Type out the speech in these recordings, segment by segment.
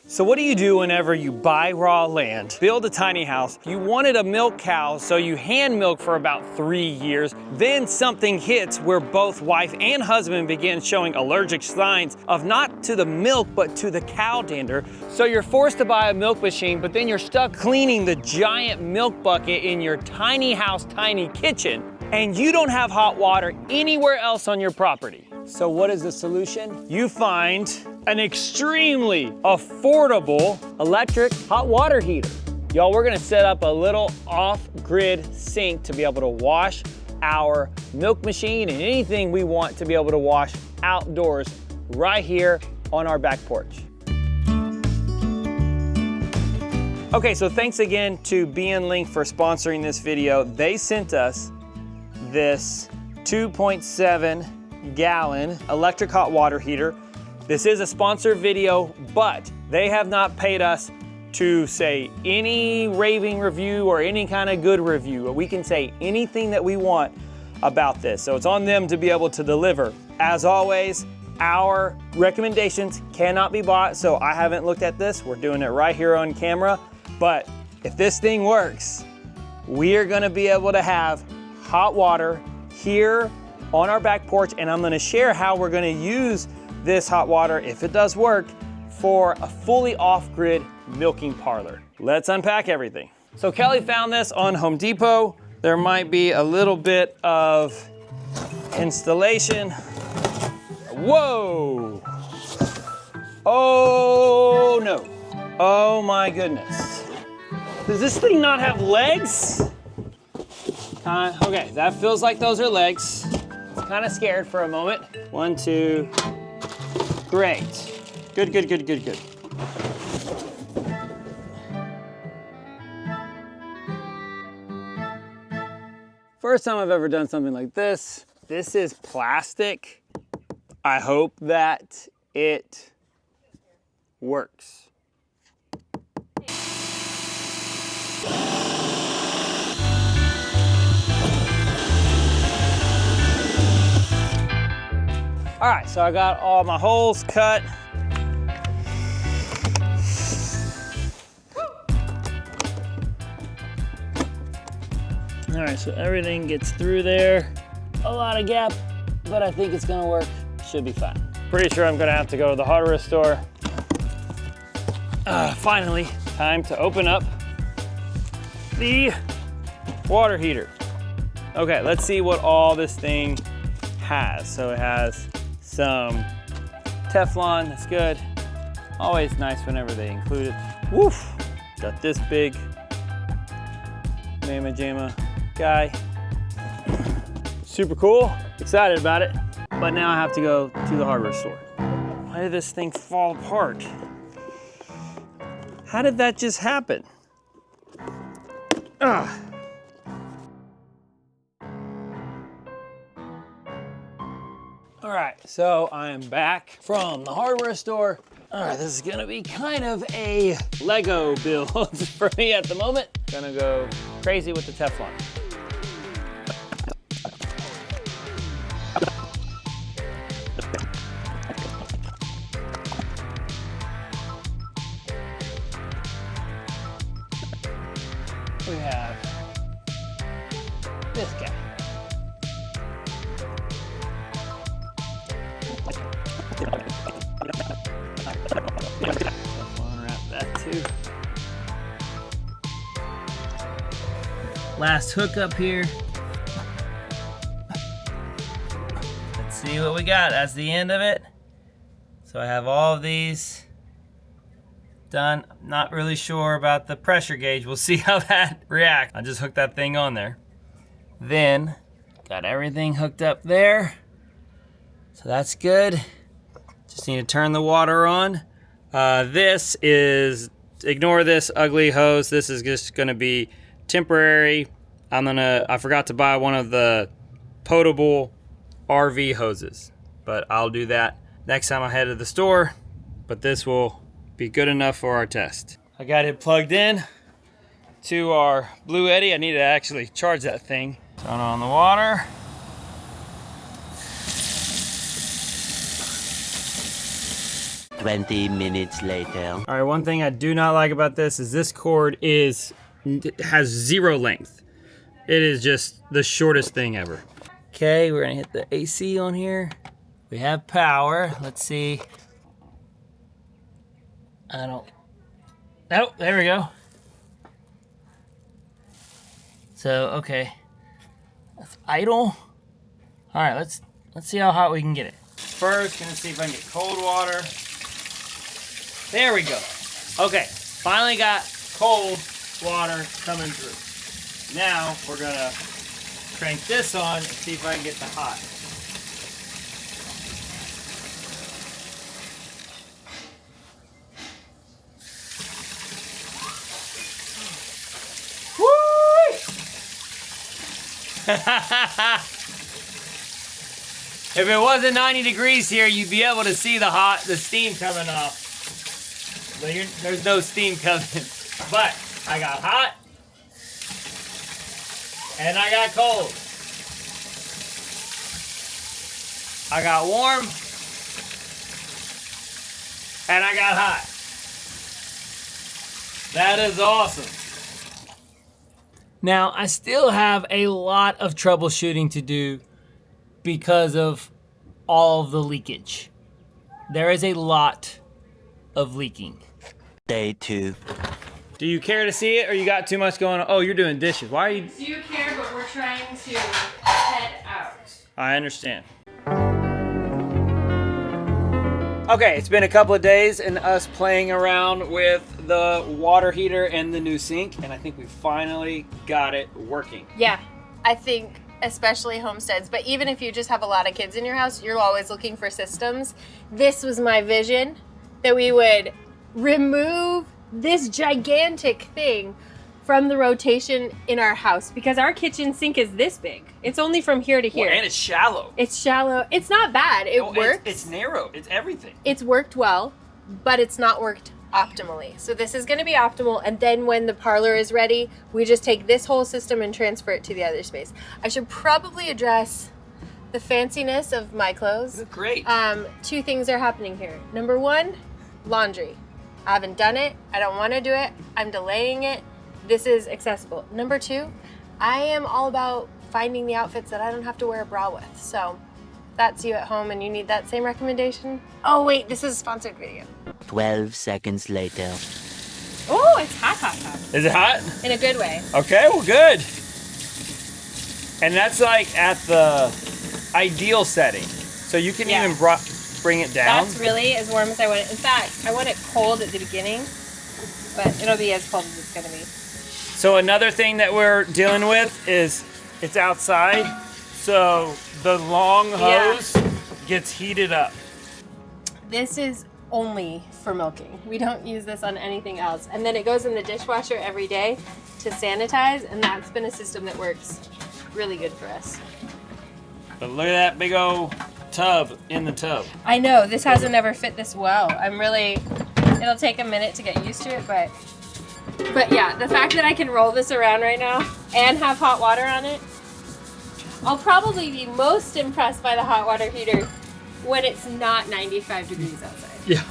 So what do you do whenever you buy raw land, build a tiny house, you wanted a milk cow, so you hand milk for about 3 years, then something hits where both wife and husband begin showing allergic signs of not to the milk, but to the cow dander. So you're forced to buy a milk machine, but then you're stuck cleaning the giant milk bucket in your tiny house, tiny kitchen, and you don't have hot water anywhere else on your property. So what is the solution? You find an extremely affordable electric hot water heater. Y'all, we're gonna set up a little off-grid sink to be able to wash our milk machine and anything we want to be able to wash outdoors right here on our back porch. Okay, so thanks again to BNLink for sponsoring this video. They sent us this 2.7 gallon electric hot water heater. This is a sponsored video, but they have not paid us to say any raving review or any kind of good review. We can say anything that we want about this. So it's on them to be able to deliver. As always, our recommendations cannot be bought, so I haven't looked at this. We're doing it right here on camera. But if this thing works, we are gonna be able to have hot water here on our back porch, and I'm gonna share how we're gonna use this hot water, if it does work, for a fully off-grid milking parlor. Let's unpack everything. So Kelly found this on Home Depot. There might be a little bit of installation. Whoa! Oh no. Oh my goodness. Does this thing not have legs? Okay, that feels like those are legs. Kind of scared for a moment. 1, 2, great. Good, good, good, good, good. First time I've ever done something like this. This is plastic. I hope that it works. All right, so I got all my holes cut. All right, so everything gets through there. A lot of gap, but I think it's gonna work. Should be fine. Pretty sure I'm gonna have to go to the hardware store. Finally, time to open up the water heater. Okay, let's see what all this thing has. So it has some Teflon, that's good. Always nice whenever they include it. Woof! Got this big Mama Jamma guy. Super cool, excited about it. But now I have to go to the hardware store. Why did this thing fall apart? How did that just happen? Ugh. All right, so I am back from the hardware store. All right, this is gonna be kind of a Lego build for me at the moment. Gonna go crazy with the Teflon. We have this guy. Unwrap that too. Last hook up here. Let's see what we got. That's the end of it. So I have all of these done. Not really sure about the pressure gauge. We'll see how that reacts. I just hooked that thing on there. Then got everything hooked up there. So that's good. Just need to turn the water on. This is, ignore this ugly hose. This is just gonna be temporary. I forgot to buy one of the potable RV hoses, but I'll do that next time I head to the store. But this will be good enough for our test. I got it plugged in to our Blue Eddy. I need to actually charge that thing. Turn on the water. 20 minutes later. All right, one thing I do not like about this is this cord has 0 length. It is just the shortest thing ever. Okay, we're gonna hit the AC on here. We have power. Let's see. Oh, there we go. So, okay. That's idle. All right, let's see how hot we can get it. First, gonna see if I can get cold water. There we go. Okay, finally got cold water coming through. Now, we're gonna crank this on and see if I can get the hot. If it wasn't 90 degrees here, you'd be able to see the steam coming off. But there's no steam coming. But I got hot and I got cold. I got warm and I got hot. That is awesome. Now, I still have a lot of troubleshooting to do because of all of the leakage. There is a lot of leaking. Day 2. Do you care to see it or you got too much going on? Oh, you're doing dishes. Why are you? Do you care, but we're trying to head out. I understand. Okay, it's been a couple of days and us playing around with the water heater and the new sink, and I think we finally got it working. Yeah, I think especially homesteads, but even if you just have a lot of kids in your house, you're always looking for systems. This was my vision, that we would remove this gigantic thing from the rotation in our house, because our kitchen sink is this big. It's only from here to here. Well, and it's shallow. It's shallow. It's not bad. It works. It's narrow. It's everything. It's worked well, but it's not worked optimally. So this is going to be optimal, and then when the parlor is ready, we just take this whole system and transfer it to the other space. I should probably address the fanciness of my clothes. Look great. 2 things are happening here. Number 1, laundry. I haven't done it. I don't want to do it. I'm delaying it. This is accessible. Number 2, I am all about finding the outfits that I don't have to wear a bra with. So that's you at home and you need that same recommendation. Oh wait, this is a sponsored video. 12 seconds later. Oh, it's hot, hot, hot. Is it hot? In a good way. Okay, well, good. And that's like at the ideal setting. So you can Yeah. even bring it down. That's really as warm as I want it. In fact, I want it cold at the beginning, but it'll be as cold as it's gonna be. So another thing that we're dealing with is it's outside, so the long hose gets heated up. This is only for milking. We don't use this on anything else. And then it goes in the dishwasher every day to sanitize, and that's been a system that works really good for us. But look at that big old tub in the tub. I know, this hasn't ever fit this well. It'll take a minute to get used to it, but yeah, the fact that I can roll this around right now and have hot water on it, I'll probably be most impressed by the hot water heater when it's not 95 degrees outside. Yeah.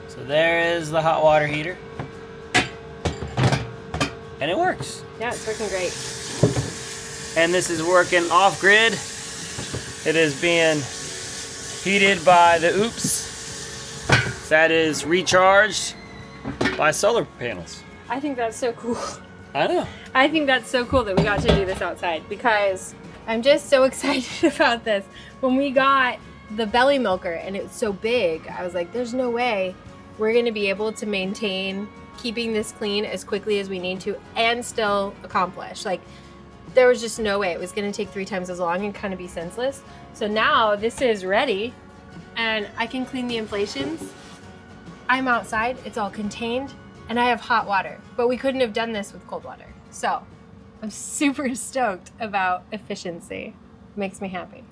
So there is the hot water heater. And it works. Yeah, it's working great. And this is working off grid. It is being heated by the Oops. That is recharged by solar panels. I think that's so cool. I know. I think that's so cool that we got to do this outside, because I'm just so excited about this. When we got the belly milker and it was so big, I was like, there's no way we're gonna be able to maintain keeping this clean as quickly as we need to and still accomplish. Like, there was just no way. It was gonna take 3 times as long and kind of be senseless. So now this is ready and I can clean the inflations. I'm outside, it's all contained, and I have hot water, but we couldn't have done this with cold water. So I'm super stoked about efficiency. Makes me happy.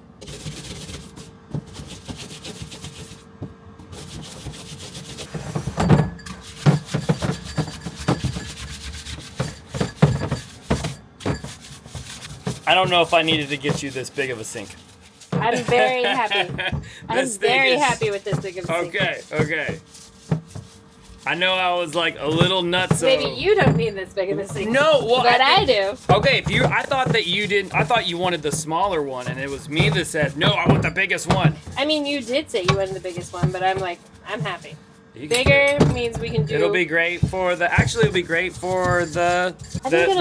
don't know if I needed to get you this big of a sink. I'm very happy. I'm very happy with this big of a sink. Okay, okay. I know I was like a little nuts. Maybe you don't need this big of a sink. No, well, but I do. Okay, I thought that you didn't. I thought you wanted the smaller one, and it was me that said, no, I want the biggest one. I mean, you did say you wanted the biggest one, but I'm like, I'm happy. Bigger means we can do. It'll be great for the. Actually, it'll be great for the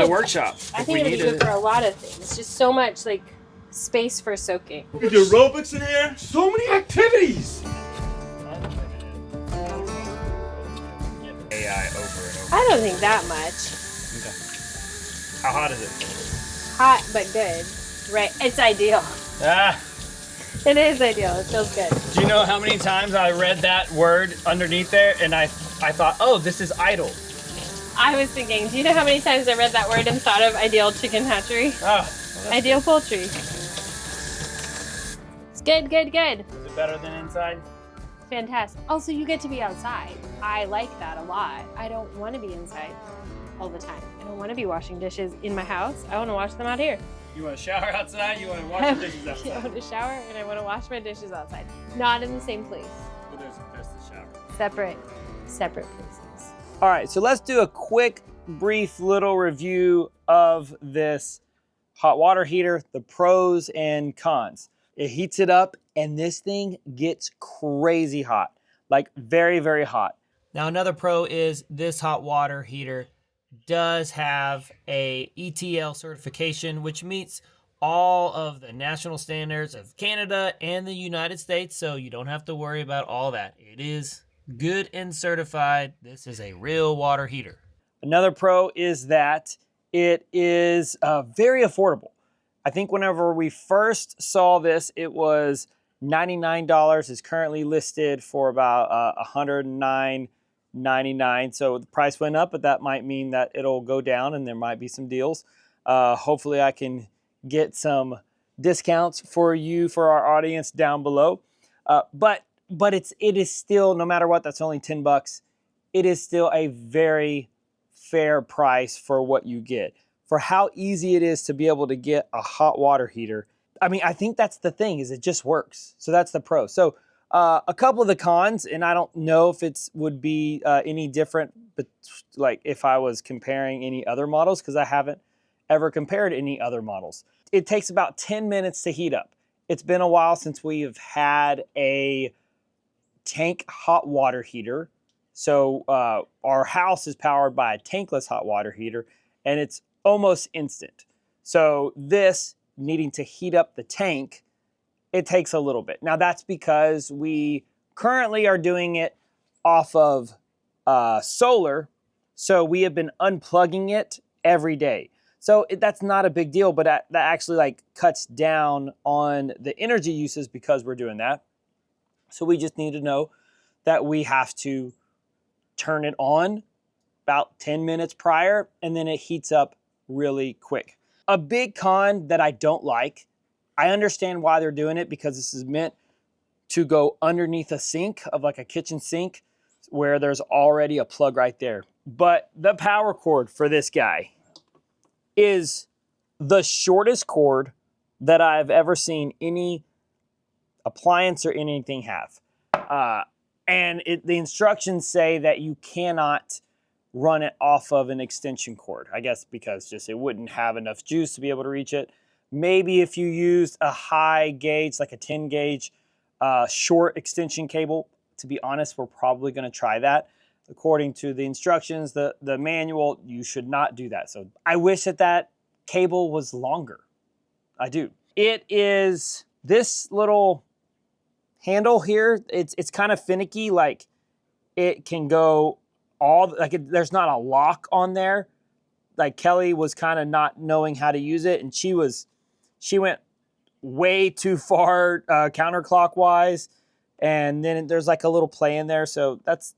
workshop. I think it'll be good for a lot of things. Just so much like space for soaking. We can do aerobics in here. So many activities. AI over and over. I don't think that much. Okay. How hot is it? Hot but good. Right. It's ideal. Ah. It is ideal. It feels good. Do you know how many times I read that word underneath there and I thought, oh, this is idle. I was thinking, do you know how many times I read that word and thought of ideal chicken hatchery? Oh. Well, ideal poultry. It's good, good, good. Is it better than inside? Fantastic. Also, you get to be outside. I like that a lot. I don't want to be inside all the time. I don't want to be washing dishes in my house. I want to wash them out here. You want to shower outside? You want to wash your dishes outside? I want to shower and I want to wash my dishes outside. Not in the same place. Well, there's the shower. Separate places. All right, so let's do a quick, brief little review of this hot water heater, the pros and cons. It heats it up and this thing gets crazy hot, like very, very hot. Now another pro is this hot water heater does have a ETL certification, which meets all of the national standards of Canada and the United States, so you don't have to worry about all that. It is good and certified. This is a real water heater. Another pro is that it is very affordable. I think whenever we first saw this, it was $99. It's currently listed for about $109.99. So the price went up, but that might mean that it'll go down and there might be some deals. Hopefully I can get some discounts for you, for our audience down below. But it is still, no matter what, that's only $10. It is still a very fair price for what you get. For how easy it is to be able to get a hot water heater. I mean, I think that's the thing, is it just works. So that's the pro. So a couple of the cons, and I don't know if it would be any different, but like if I was comparing any other models, because I haven't ever compared any other models. It takes about 10 minutes to heat up. It's been a while since we have had a tank hot water heater. So our house is powered by a tankless hot water heater, and it's almost instant. So this, needing to heat up the tank, it takes a little bit. Now that's because we currently are doing it off of solar, so we have been unplugging it every day. So that's not a big deal, but that actually like cuts down on the energy uses because we're doing that. So we just need to know that we have to turn it on about 10 minutes prior, and then it heats up really quick. A big con that I don't like, I understand why they're doing it, because this is meant to go underneath a sink of like a kitchen sink where there's already a plug right there. But the power cord for this guy is the shortest cord that I've ever seen any appliance or anything have. And the instructions say that you cannot run it off of an extension cord. I guess because just it wouldn't have enough juice to be able to reach it. Maybe if you used a high gauge, like a 10 gauge short extension cable. To be honest, we're probably gonna try that. According to the instructions, the manual, you should not do that. So I wish that cable was longer. I do. It is this little handle here. It's kind of finicky. Like it can go there's not a lock on there. Like Kelly was kind of not knowing how to use it, and she went way too far counterclockwise, and then there's like a little play in there. So it's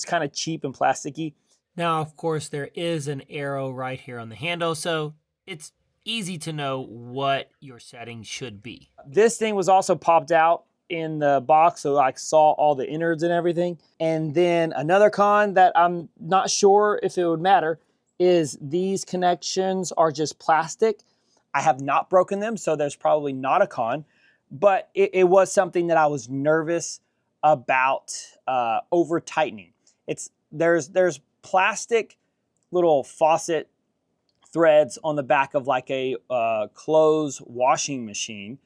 kind of cheap and plasticky. Now, of course, there is an arrow right here on the handle, so it's easy to know what your settings should be. This thing was also popped out in the box, so I saw all the innards and everything. And then another con that I'm not sure if it would matter is these connections are just plastic. I have not broken them, so there's probably not a con, but it was something that I was nervous about over tightening. There's plastic little faucet threads on the back of like a clothes washing machine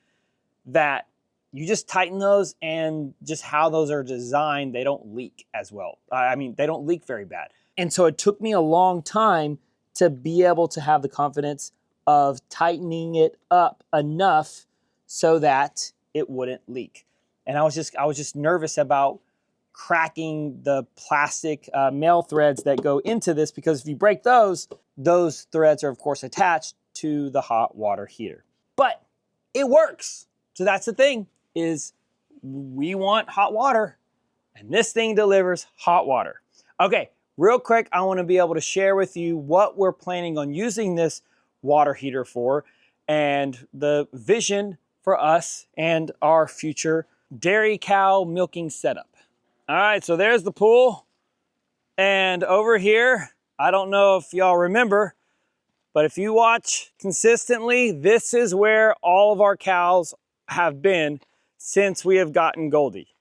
that you just tighten those, and just how those are designed, they don't leak as well. I mean, they don't leak very bad. And so it took me a long time to be able to have the confidence of tightening it up enough so that it wouldn't leak. And I was just nervous about cracking the plastic male threads that go into this, because if you break those threads are of course attached to the hot water heater. But it works. So that's the thing, is we want hot water, and this thing delivers hot water. Okay, real quick, I want to be able to share with you what we're planning on using this water heater for, and the vision for us and our future dairy cow milking setup. All right, so there's the pool. And over here, I don't know if y'all remember, but if you watch consistently, this is where all of our cows have been since we have gotten Goldie.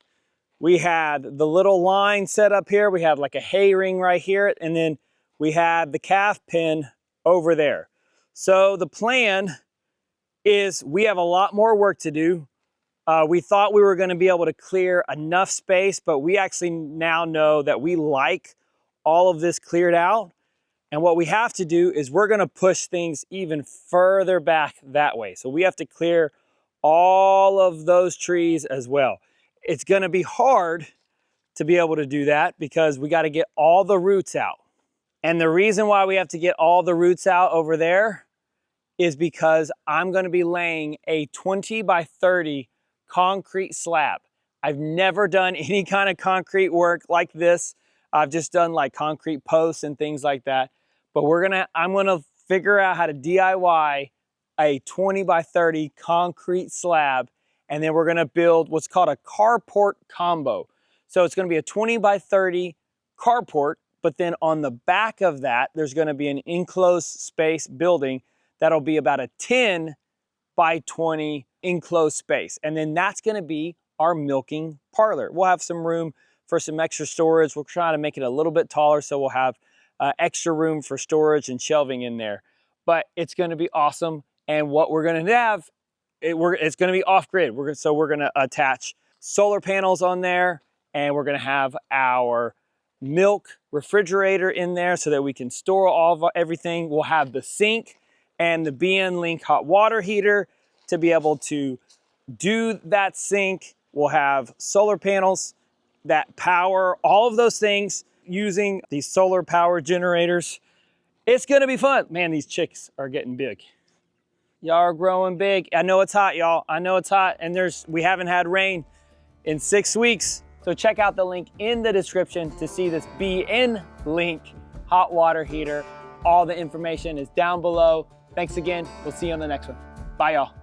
We had the little line set up here. We had like a hay ring right here, and then we had the calf pen over there. So the plan is we have a lot more work to do. We thought we were going to be able to clear enough space, but we actually now know that we like all of this cleared out. And what we have to do is we're going to push things even further back that way. So we have to clear all of those trees as well. It's going to be hard to be able to do that because we got to get all the roots out. And the reason why we have to get all the roots out over there is because I'm going to be laying a 20 by 30 concrete slab. I've never done any kind of concrete work like this. I've just done like concrete posts and things like that. But I'm gonna figure out how to DIY a 20 by 30 concrete slab, and then we're gonna build what's called a carport combo. So it's gonna be a 20 by 30 carport, but then on the back of that, there's gonna be an enclosed space building that'll be about a 10 by 20 enclosed space. And then that's gonna be our milking parlor. We'll have some room for some extra storage. We're trying to make it a little bit taller, so we'll have extra room for storage and shelving in there. But it's gonna be awesome. And what we're gonna have, it's gonna be off-grid. So we're gonna attach solar panels on there, and we're gonna have our milk refrigerator in there so that we can store everything. We'll have the sink and the BN Link hot water heater to be able to do that sink. We'll have solar panels that power all of those things using these solar power generators. It's gonna be fun. Man, these chicks are getting big. Y'all are growing big. I know it's hot, y'all. I know it's hot, and we haven't had rain in 6 weeks. So check out the link in the description to see this BN Link hot water heater. All the information is down below. Thanks again. We'll see you on the next one. Bye, y'all.